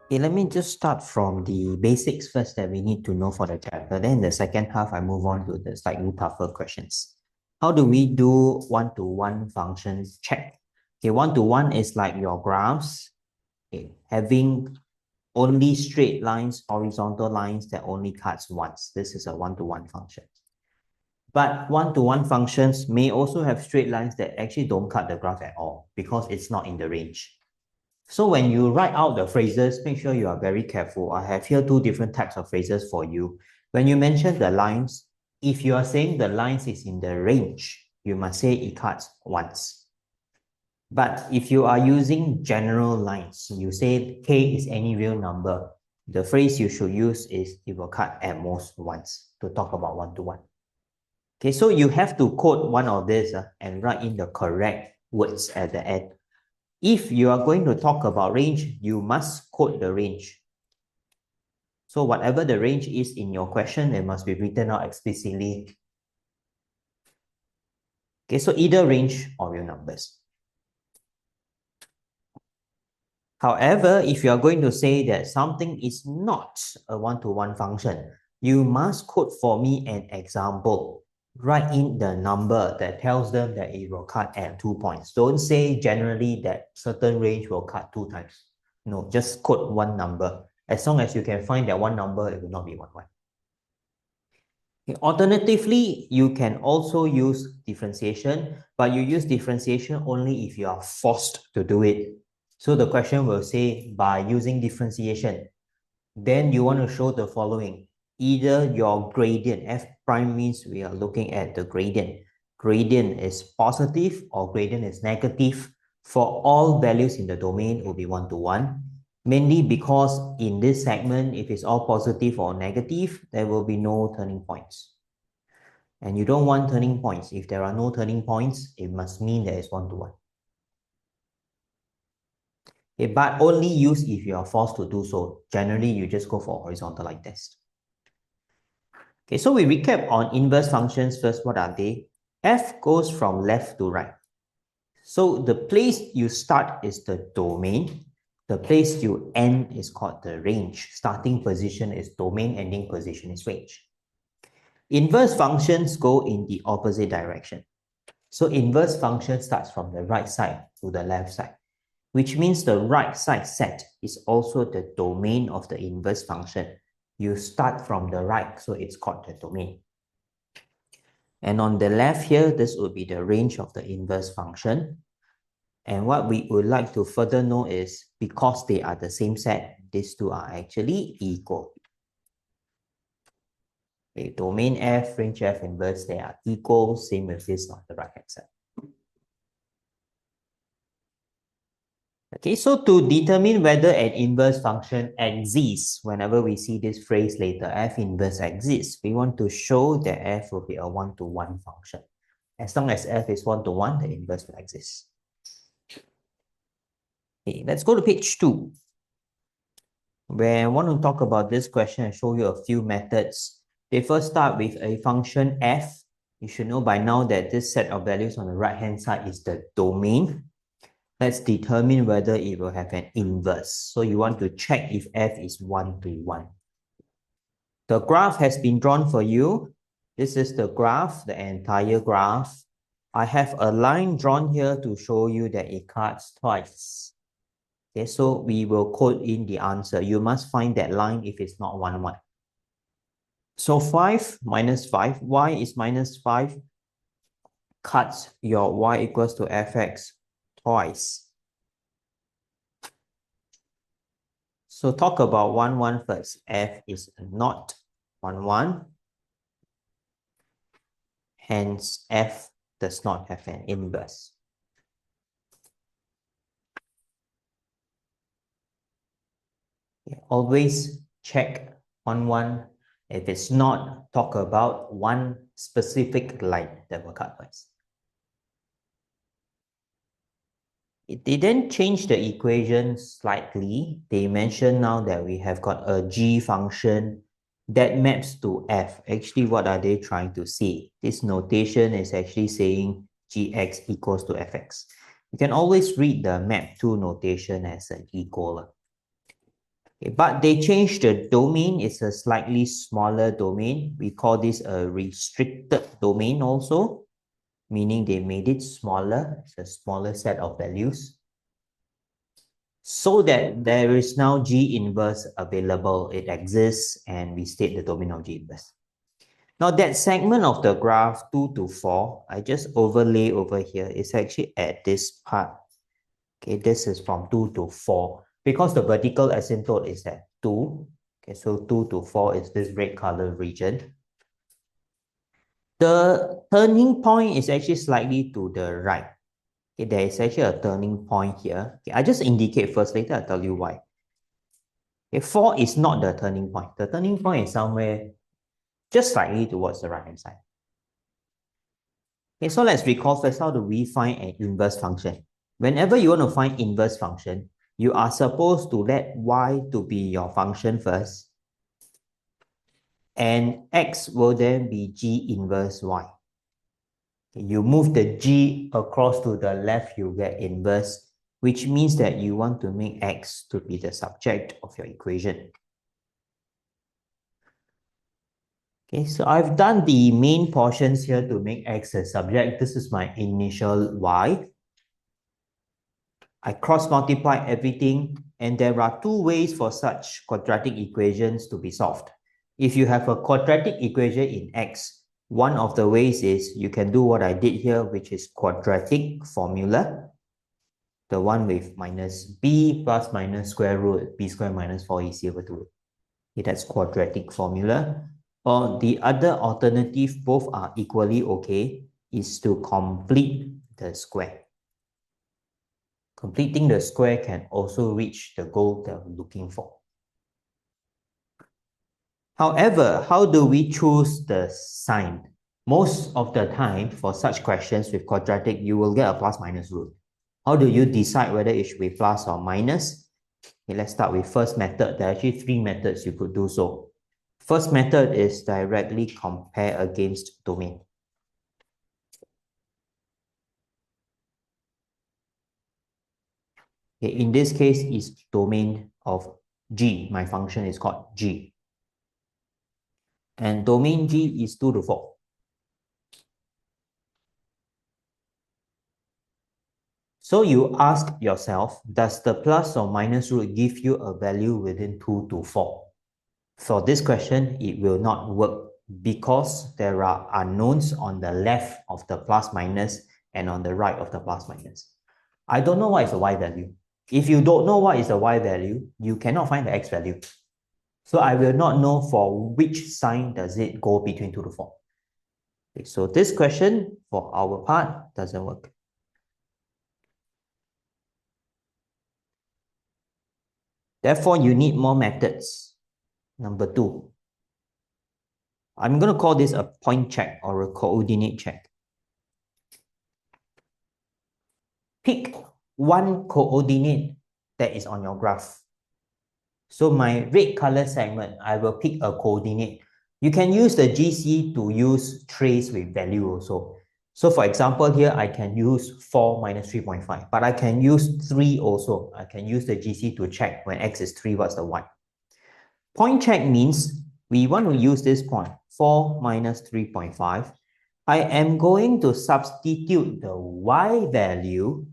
Okay, let me just start from the basics first that we need to know for the chapter. Then in the second half, I move on to the slightly tougher questions. How do we do one-to-one functions check? Okay, one-to-one is like your graphs, okay, having only straight lines, horizontal lines that only cuts once. This is a one-to-one function. But one-to-one functions may also have straight lines that actually don't cut the graph at all because it's not in the range. So when you write out the phrases, make sure you are very careful. I have here two different types of phrases for you. When you mention the lines, if you are saying the lines is in the range, you must say it cuts once. But if you are using general lines, you say k is any real number, the phrase you should use is it will cut at most once to talk about one-to-one. Okay, so you have to quote one of this and write in the correct words at the end. If you are going to talk about range, you must quote the range. So whatever the range is in your question, it must be written out explicitly. Okay, so either range or real numbers. However, if you are going to say that something is not a one-to-one function, you must quote for me an example. Write in the number that tells them that it will cut at 2 points. Don't say generally that certain range will cut 2 times. No, just quote one number. As long as you can find that one number, it will not be 1, 1. Okay. Alternatively, you can also use differentiation, but you use differentiation only if you are forced to do it. So the question will say, by using differentiation, then you want to show the following. Either your gradient, f prime means we are looking at the gradient. Gradient is positive or gradient is negative. For all values in the domain, it will be one-to-one. Mainly because in this segment, if it's all positive or negative, there will be no turning points. And you don't want turning points. If there are no turning points, it must mean there is one-to-one. Okay, but only use if you are forced to do so. Generally, you just go for horizontal like this. Okay, so we recap on inverse functions first. What are they? F goes from left to right. So the place you start is the domain. The place you end is called the range. Starting position is domain, ending position is range. Inverse functions go in the opposite direction. So inverse function starts from the right side to the left side, which means the right side set is also the domain of the inverse function. You start from the right, so it's called the domain. And on the left here, this would be the range of the inverse function. And what we would like to further know is, because they are the same set, these two are actually equal. Okay, domain F, range F, inverse, they are equal, same with this on the right-hand side. Okay, so to determine whether an inverse function exists, whenever we see this phrase later, F inverse exists, we want to show that F will be a one-to-one function. As long as F is one-to-one, the inverse will exist. Okay, let's go to page 2, where I want to talk about this question and show you a few methods. They first start with a function F. You should know by now that this set of values on the right-hand side is the domain. Let's determine whether it will have an inverse. So you want to check if F is one-to-one. The graph has been drawn for you. This is the graph, the entire graph. I have a line drawn here to show you that it cuts twice. Okay, so we will code in the answer. You must find that line if it's not 1, 1. So 5 minus 5, y is minus 5, cuts your y equals to fx twice. So talk about 1, 1 first. F is not 1, 1. Hence, F does not have an inverse. Okay, always check 1, 1. If it's not, talk about one specific line that will cut twice. They didn't change the equation slightly. They mentioned now that we have got a g function that maps to f. Actually, what are they trying to say? This notation is actually saying gx equals to fx. You can always read the map to notation as an equal. Okay, but they changed the domain. It's a slightly smaller domain. We call this a restricted domain also, meaning they made it smaller. It's a smaller set of values, so that there is now G inverse available. It exists, and we state the domain of G inverse. Now that segment of the graph 2 to 4, I just overlay over here. It's actually at this part. Okay, this is from 2 to 4. Because the vertical asymptote is at 2. Okay, so 2 to 4 is this red color region. The turning point is actually slightly to the right. Okay, there is actually a turning point here. Okay, I just indicate first, later I'll tell you why. Okay, 4 is not the turning point. The turning point is somewhere just slightly towards the right-hand side. Okay, so let's recall first, how do we find an inverse function? Whenever you want to find inverse function, you are supposed to let y to be your function first, and x will then be g inverse y. You move the g across to the left, you get inverse, which means that you want to make x to be the subject of your equation. Okay, so I've done the main portions here to make x a subject. This is my initial y. I cross multiply everything, and there are two ways for such quadratic equations to be solved. If you have a quadratic equation in x, one of the ways is you can do what I did here, which is quadratic formula. The one with minus b plus minus square root b squared minus 4ac over 2. Okay, that's quadratic formula. Or the other alternative, both are equally okay, is to complete the square. Completing the square can also reach the goal that we're looking for. However, how do we choose the sign? Most of the time, for such questions with quadratic, you will get a plus minus rule. How do you decide whether it should be plus or minus? Okay, let's start with first method. There are actually three methods you could do so. First method is directly compare against domain. Okay, in this case, it's domain of G. My function is called G. And domain G is 2 to 4. So you ask yourself, does the plus or minus root give you a value within 2 to 4? For this question, it will not work because there are unknowns on the left of the plus minus and on the right of the plus minus. I don't know what is the y value. If you don't know what is the y value, you cannot find the x value. So I will not know for which sign does it go between 2 to 4. Okay, so this question, for our part, doesn't work. Therefore, you need more methods. Number 2. I'm going to call this a point check or a coordinate check. Pick one coordinate that is on your graph. So my red color segment, I will pick a coordinate. You can use the GC to use trace with value also. So for example, here I can use 4 minus 3.5, but I can use 3 also. I can use the GC to check when x is 3, what's the y. Point check means we want to use this point, 4 minus 3.5. I am going to substitute the y value,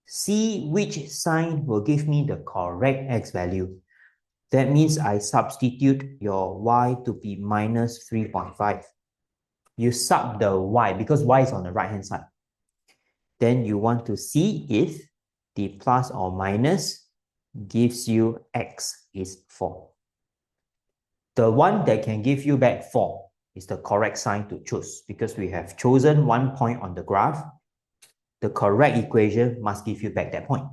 see which sign will give me the correct x value. That means I substitute your y to be minus 3.5. You sub the y because y is on the right-hand side. Then you want to see if the plus or minus gives you x is 4. The one that can give you back 4 is the correct sign to choose because we have chosen one point on the graph. The correct equation must give you back that point.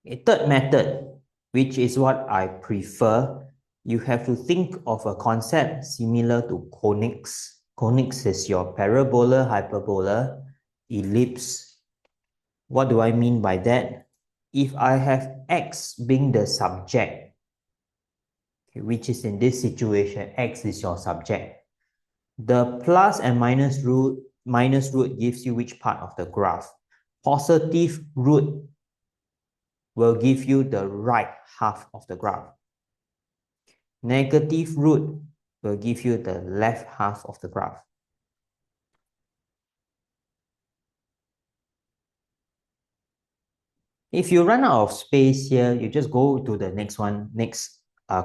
A third method, which is what I prefer, you have to think of a concept similar to conics. Conics is your parabola, hyperbola, ellipse. What do I mean by that? If I have x being the subject, okay, which is in this situation, x is your subject, the plus and minus root gives you which part of the graph? Positive root will give you the right half of the graph. Negative root will give you the left half of the graph. If you run out of space here, you just go to the next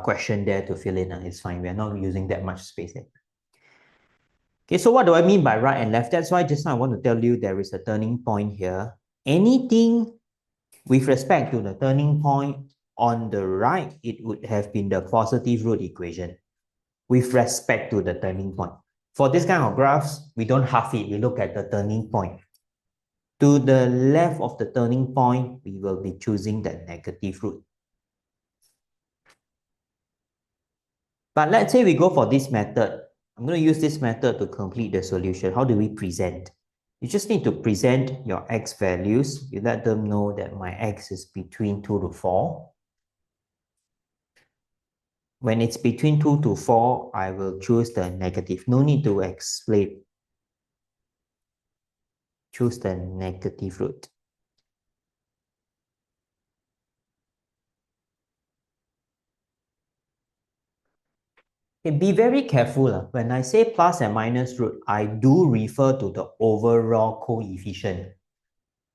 question there to fill in. It's fine. We're not using that much space there. Okay, so what do I mean by right and left? That's why just now I want to tell you there is a turning point here. Anything with respect to the turning point on the right, it would have been the positive root equation with respect to the turning point. For this kind of graphs, we don't half it. We look at the turning point. To the left of the turning point, we will be choosing the negative root. But let's say we go for this method. I'm going to use this method to complete the solution. How do we present? You just need to present your x values. You let them know that my x is between 2 to 4. When it's between 2 to 4, I will choose the negative. No need to explain. Choose the negative root. Okay, be very careful. When I say plus and minus root, I do refer to the overall coefficient.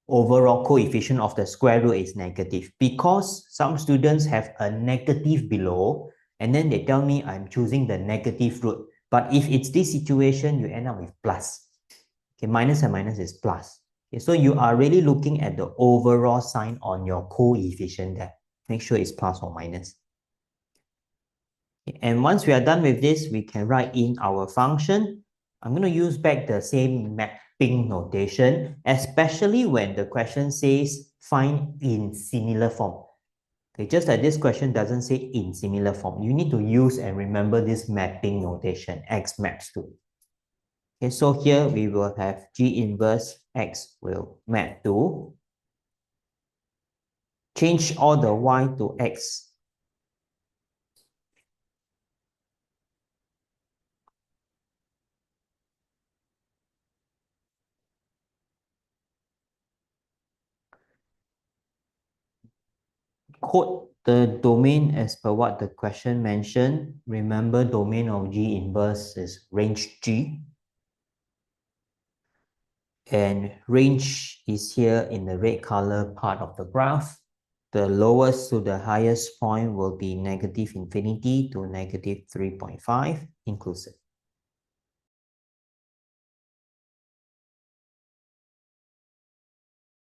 Overall coefficient of the square root is negative because some students have a negative below and then they tell me I'm choosing the negative root. But if it's this situation, you end up with plus. Okay, minus and minus is plus. Okay, so you are really looking at the overall sign on your coefficient there. Make sure it's plus or minus. Okay, and once we are done with this, we can write in our function. I'm going to use back the same mapping notation, especially when the question says find in similar form. Okay, just that this question doesn't say in similar form. You need to use and remember this mapping notation, x maps to. Okay, so here we will have G inverse x will map to, change all the y to x. Code the domain as per what the question mentioned. Remember, domain of G inverse is range G. And range is here in the red color part of the graph. The lowest to the highest point will be negative infinity to negative 3.5 inclusive.